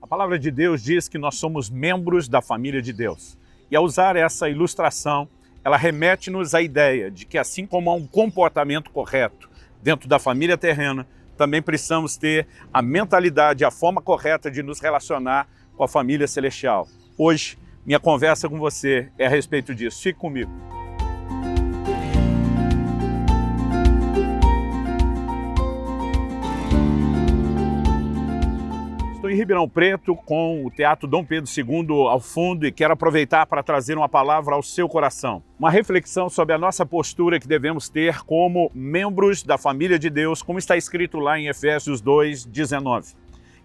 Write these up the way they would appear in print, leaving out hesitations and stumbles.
A palavra de Deus diz que nós somos membros da família de Deus. E ao usar essa ilustração, ela remete-nos à ideia de que assim como há um comportamento correto dentro da família terrena, também precisamos ter a mentalidade, a forma correta de nos relacionar com a família celestial. Hoje, minha conversa com você é a respeito disso. Fique comigo. Estou em Ribeirão Preto com o Teatro Dom Pedro II ao fundo e quero aproveitar para trazer uma palavra ao seu coração. Uma reflexão sobre a nossa postura que devemos ter como membros da família de Deus, como está escrito lá em Efésios 2:19.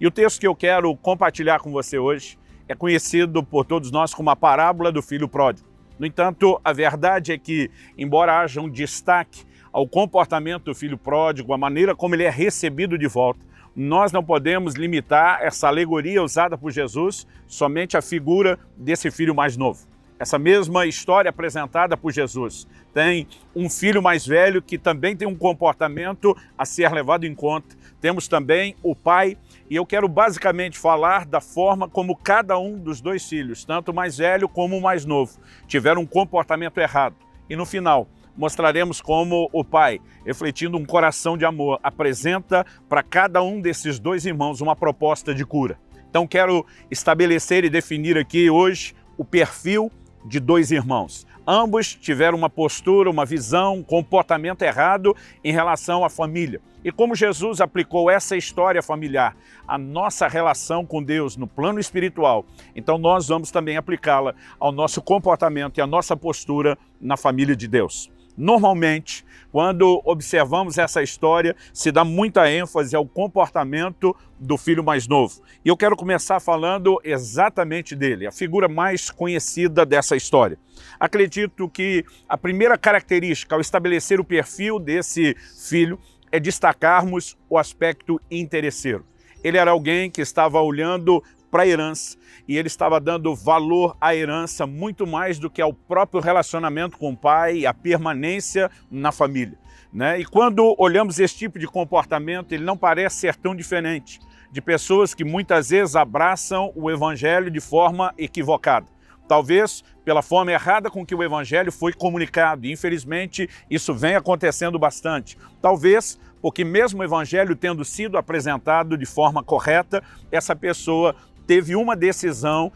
E o texto que eu quero compartilhar com você hoje é conhecido por todos nós como a parábola do filho pródigo. No entanto, a verdade é que, embora haja um destaque ao comportamento do filho pródigo, a maneira como ele é recebido de volta, nós não podemos limitar essa alegoria usada por Jesus somente à figura desse filho mais novo. Essa mesma história apresentada por Jesus tem um filho mais velho que também tem um comportamento a ser levado em conta. Temos também o pai, e eu quero basicamente falar da forma como cada um dos dois filhos, tanto o mais velho como o mais novo, tiveram um comportamento errado. E no final, mostraremos como o pai, refletindo um coração de amor, apresenta para cada um desses dois irmãos uma proposta de cura. Então quero estabelecer e definir aqui hoje o perfil de dois irmãos. Ambos tiveram uma postura, uma visão, um comportamento errado em relação à família. E como Jesus aplicou essa história familiar à nossa relação com Deus no plano espiritual, então nós vamos também aplicá-la ao nosso comportamento e à nossa postura na família de Deus. Normalmente, quando observamos essa história, se dá muita ênfase ao comportamento do filho mais novo. E eu quero começar falando exatamente dele, a figura mais conhecida dessa história. Acredito que a primeira característica ao estabelecer o perfil desse filho é destacarmos o aspecto interesseiro. Ele era alguém que estava olhando para a herança, e ele estava dando valor à herança muito mais do que ao próprio relacionamento com o pai e a permanência na família, né? E quando olhamos esse tipo de comportamento, ele não parece ser tão diferente de pessoas que muitas vezes abraçam o evangelho de forma equivocada. Talvez pela forma errada com que o evangelho foi comunicado, e infelizmente isso vem acontecendo bastante. Talvez porque mesmo o evangelho tendo sido apresentado de forma correta, essa pessoa teve uma decisão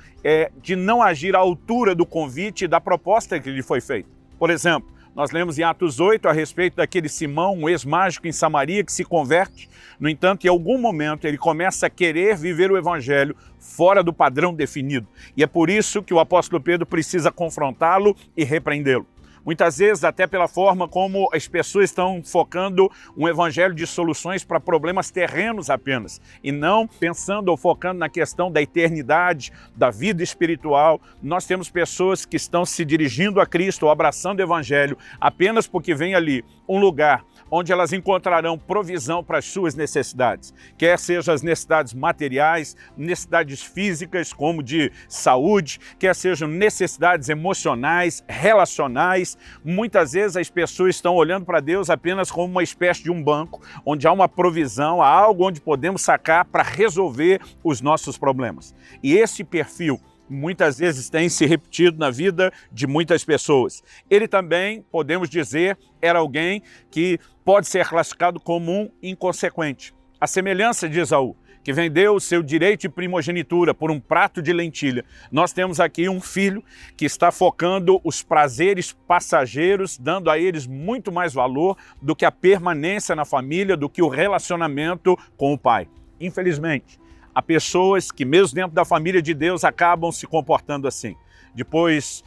de não agir à altura do convite e da proposta que lhe foi feita. Por exemplo, nós lemos em Atos 8 a respeito daquele Simão, um ex-mágico em Samaria, que se converte. No entanto, em algum momento ele começa a querer viver o evangelho fora do padrão definido. E é por isso que o apóstolo Pedro precisa confrontá-lo e repreendê-lo. Muitas vezes, até pela forma como as pessoas estão focando um evangelho de soluções para problemas terrenos apenas, e não pensando ou focando na questão da eternidade, da vida espiritual. Nós temos pessoas que estão se dirigindo a Cristo ou abraçando o evangelho apenas porque vem ali um lugar onde elas encontrarão provisão para as suas necessidades, quer sejam as necessidades materiais, necessidades físicas, como de saúde, quer sejam necessidades emocionais, relacionais. Muitas vezes as pessoas estão olhando para Deus apenas como uma espécie de um banco, onde há uma provisão, há algo onde podemos sacar para resolver os nossos problemas. E esse perfil muitas vezes tem se repetido na vida de muitas pessoas. Ele também, podemos dizer, era alguém que pode ser classificado como um inconsequente. A semelhança de Esaú, que vendeu o seu direito de primogenitura por um prato de lentilha, nós temos aqui um filho que está focando os prazeres passageiros, dando a eles muito mais valor do que a permanência na família, do que o relacionamento com o pai. Infelizmente, há pessoas que, mesmo dentro da família de Deus, acabam se comportando assim. Depois,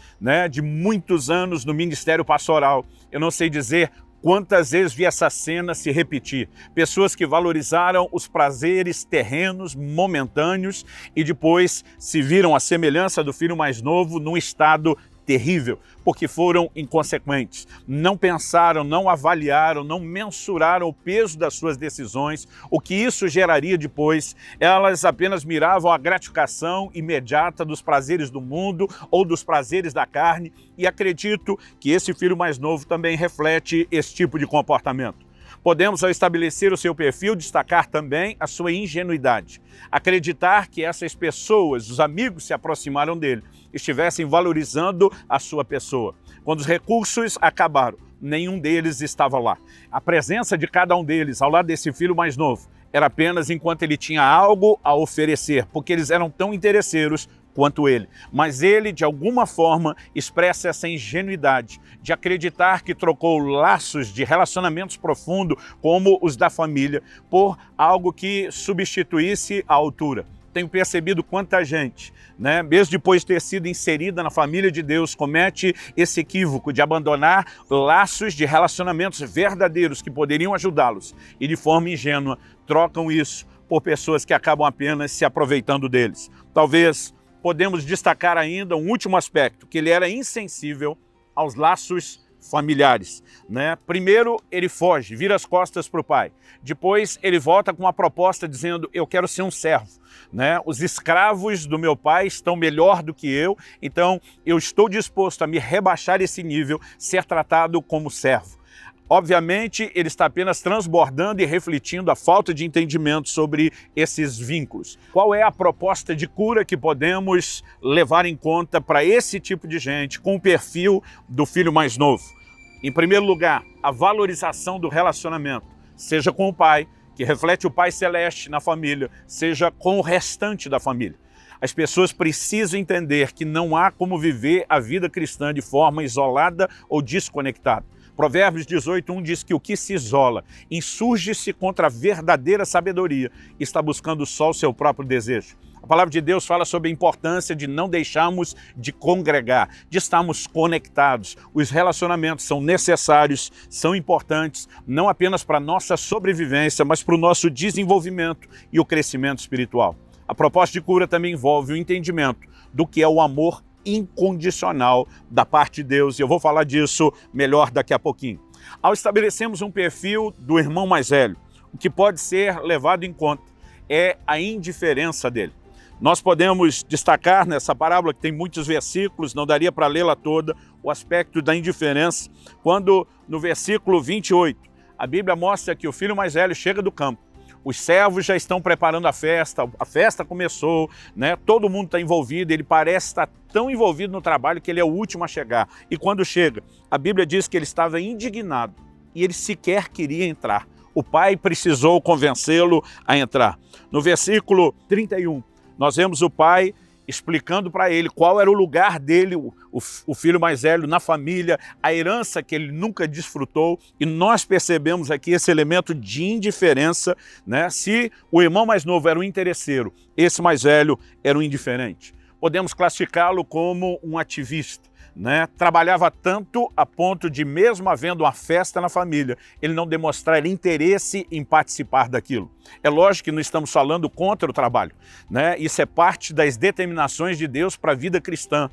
de muitos anos no ministério pastoral, eu não sei dizer quantas vezes vi essa cena se repetir. Pessoas que valorizaram os prazeres terrenos, momentâneos, e depois se viram à semelhança do filho mais novo num estado terrível, porque foram inconsequentes. Não pensaram, não avaliaram, não mensuraram o peso das suas decisões, o que isso geraria depois. Elas apenas miravam a gratificação imediata dos prazeres do mundo ou dos prazeres da carne, e acredito que esse filho mais novo também reflete esse tipo de comportamento. Podemos, ao estabelecer o seu perfil, destacar também a sua ingenuidade. Acreditar que essas pessoas, os amigos que se aproximaram dele, estivessem valorizando a sua pessoa. Quando os recursos acabaram, nenhum deles estava lá. A presença de cada um deles ao lado desse filho mais novo era apenas enquanto ele tinha algo a oferecer, porque eles eram tão interesseiros quanto ele. Mas ele, de alguma forma, expressa essa ingenuidade de acreditar que trocou laços de relacionamentos profundos, como os da família, por algo que substituísse a altura. Tenho percebido quanta gente, mesmo depois de ter sido inserida na família de Deus, comete esse equívoco de abandonar laços de relacionamentos verdadeiros que poderiam ajudá-los e, de forma ingênua, trocam isso por pessoas que acabam apenas se aproveitando deles. Talvez podemos destacar ainda um último aspecto, que ele era insensível aos laços familiares. Primeiro, ele foge, vira as costas para o pai. Depois, ele volta com uma proposta dizendo, eu quero ser um servo. Os escravos do meu pai estão melhor do que eu, então eu estou disposto a me rebaixar esse nível, ser tratado como servo. Obviamente, ele está apenas transbordando e refletindo a falta de entendimento sobre esses vínculos. Qual é a proposta de cura que podemos levar em conta para esse tipo de gente, com o perfil do filho mais novo? Em primeiro lugar, a valorização do relacionamento, seja com o pai, que reflete o Pai Celeste na família, seja com o restante da família. As pessoas precisam entender que não há como viver a vida cristã de forma isolada ou desconectada. Provérbios 18:1 diz que o que se isola insurge-se contra a verdadeira sabedoria e está buscando só o seu próprio desejo. A palavra de Deus fala sobre a importância de não deixarmos de congregar, de estarmos conectados. Os relacionamentos são necessários, são importantes, não apenas para a nossa sobrevivência, mas para o nosso desenvolvimento e o crescimento espiritual. A proposta de cura também envolve o entendimento do que é o amor incondicional da parte de Deus, e eu vou falar disso melhor daqui a pouquinho. Ao estabelecermos um perfil do irmão mais velho, o que pode ser levado em conta é a indiferença dele. Nós podemos destacar nessa parábola, que tem muitos versículos, não daria para lê-la toda, o aspecto da indiferença, quando no versículo 28, a Bíblia mostra que o filho mais velho chega do campo. Os servos já estão preparando a festa começou, todo mundo está envolvido, ele parece estar tão envolvido no trabalho que ele é o último a chegar. E quando chega, a Bíblia diz que ele estava indignado e ele sequer queria entrar. O pai precisou convencê-lo a entrar. No versículo 31, nós vemos o pai explicando para ele qual era o lugar dele, o filho mais velho, na família, a herança que ele nunca desfrutou, e nós percebemos aqui esse elemento de indiferença, Se o irmão mais novo era um interesseiro, esse mais velho era um indiferente. Podemos classificá-lo como um ativista, Trabalhava tanto a ponto de, mesmo havendo uma festa na família, ele não demonstrar interesse em participar daquilo. É lógico que não estamos falando contra o trabalho, Isso é parte das determinações de Deus para a vida cristã.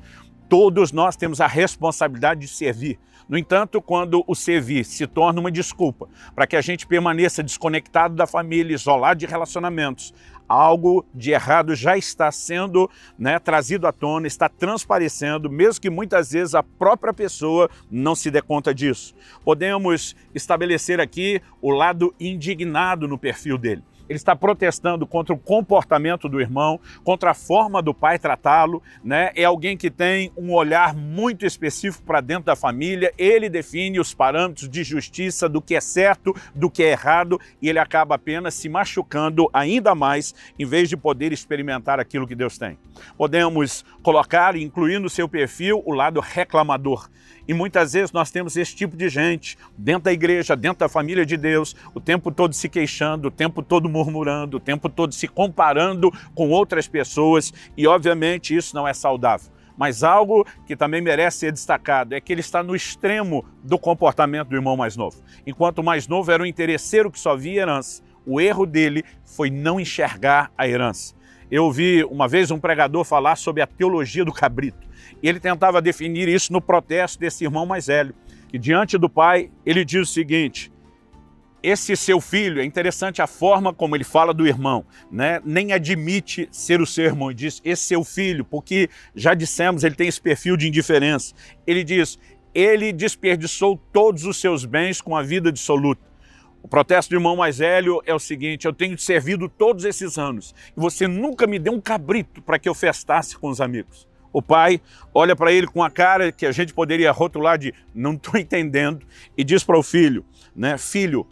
Todos nós temos a responsabilidade de servir. No entanto, quando o servir se torna uma desculpa para que a gente permaneça desconectado da família, isolado de relacionamentos, algo de errado já está sendo trazido à tona, está transparecendo, mesmo que muitas vezes a própria pessoa não se dê conta disso. Podemos estabelecer aqui o lado indignado no perfil dele. Ele está protestando contra o comportamento do irmão, contra a forma do pai tratá-lo, É alguém que tem um olhar muito específico para dentro da família, ele define os parâmetros de justiça do que é certo, do que é errado, e ele acaba apenas se machucando ainda mais, em vez de poder experimentar aquilo que Deus tem. Podemos colocar e incluir no seu perfil o lado reclamador. E muitas vezes nós temos esse tipo de gente dentro da igreja, dentro da família de Deus, o tempo todo se queixando, o tempo todo murmurando, o tempo todo se comparando com outras pessoas, e obviamente isso não é saudável. Mas algo que também merece ser destacado é que ele está no extremo do comportamento do irmão mais novo. Enquanto o mais novo era um interesseiro que só via herança, o erro dele foi não enxergar a herança. Eu ouvi uma vez um pregador falar sobre a teologia do cabrito. E ele tentava definir isso no protesto desse irmão mais velho, que diante do pai, ele diz o seguinte: esse seu filho, é interessante a forma como ele fala do irmão, nem admite ser o seu irmão, ele diz esse seu filho, porque já dissemos, ele tem esse perfil de indiferença. Ele diz, ele desperdiçou todos os seus bens com a vida dissoluta. O protesto do irmão mais velho é o seguinte: eu tenho te servido todos esses anos e você nunca me deu um cabrito para que eu festasse com os amigos. O pai olha para ele com a cara que a gente poderia rotular de não estou entendendo e diz para o filho, né? Filho,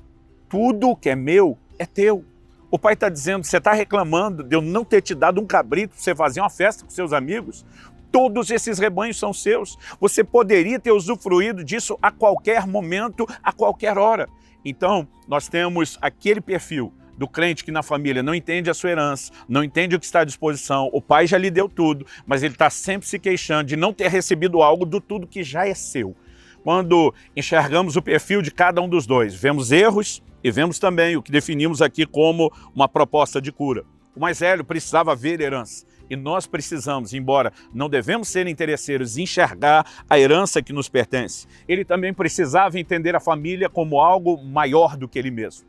tudo que é meu é teu. O pai está dizendo, você está reclamando de eu não ter te dado um cabrito para você fazer uma festa com seus amigos? Todos esses rebanhos são seus. Você poderia ter usufruído disso a qualquer momento, a qualquer hora. Então, nós temos aquele perfil do crente que na família não entende a sua herança, não entende o que está à disposição, o pai já lhe deu tudo, mas ele está sempre se queixando de não ter recebido algo do tudo que já é seu. Quando enxergamos o perfil de cada um dos dois, vemos erros e vemos também o que definimos aqui como uma proposta de cura. O mais velho precisava ver herança e nós precisamos, embora não devemos ser interesseiros, enxergar a herança que nos pertence. Ele também precisava entender a família como algo maior do que ele mesmo.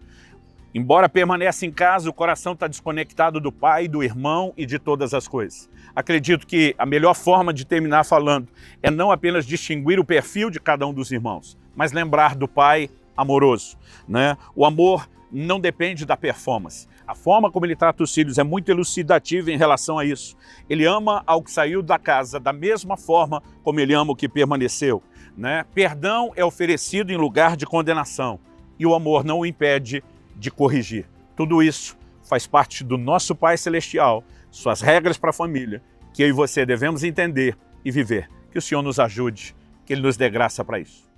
Embora permaneça em casa, o coração está desconectado do pai, do irmão e de todas as coisas. Acredito que a melhor forma de terminar falando é não apenas distinguir o perfil de cada um dos irmãos, mas lembrar do pai amoroso, né? O amor não depende da performance. A forma como ele trata os filhos é muito elucidativa em relação a isso. Ele ama ao que saiu da casa da mesma forma como ele ama o que permaneceu, né? Perdão é oferecido em lugar de condenação e o amor não o impede de corrigir. Tudo isso faz parte do nosso Pai Celestial, suas regras para a família, que eu e você devemos entender e viver. Que o Senhor nos ajude, que Ele nos dê graça para isso.